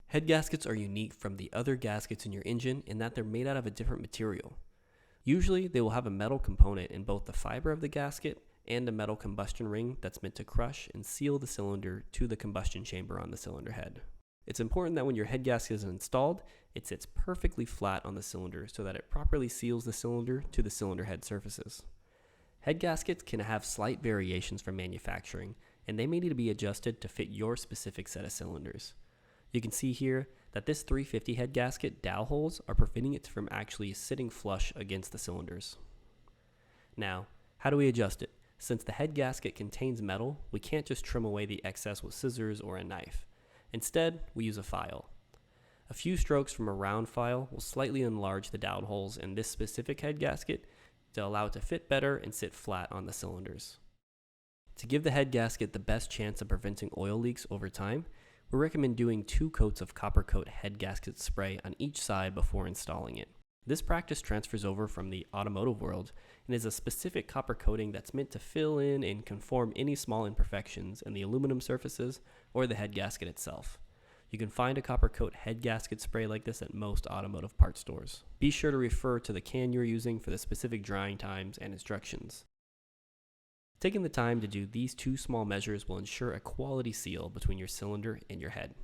Head gaskets are unique from the other gaskets in your engine in that they're made out of a different material. Usually, they will have a metal component in both the fiber of the gasket and a metal combustion ring that's meant to crush and seal the cylinder to the combustion chamber on the cylinder head. It's important that when your head gasket is installed, it sits perfectly flat on the cylinder so that it properly seals the cylinder to the cylinder head surfaces. Head gaskets can have slight variations from manufacturing, and they may need to be adjusted to fit your specific set of cylinders. You can see here that this 350 head gasket Dow holes are preventing it from actually sitting flush against the cylinders. Now, how do we adjust it? Since the head gasket contains metal, we can't just trim away the excess with scissors or a knife. Instead, we use a file. A few strokes from a round file will slightly enlarge the Dow holes in this specific head gasket to allow it to fit better and sit flat on the cylinders. To give the head gasket the best chance of preventing oil leaks over time, we recommend doing 2 coats of copper coat head gasket spray on each side before installing it. This practice transfers over from the automotive world and is a specific copper coating that's meant to fill in and conform any small imperfections in the aluminum surfaces or the head gasket itself. You can find a copper coat head gasket spray like this at most automotive parts stores. Be sure to refer to the can you're using for the specific drying times and instructions. Taking the time to do these 2 small measures will ensure a quality seal between your cylinder and your head.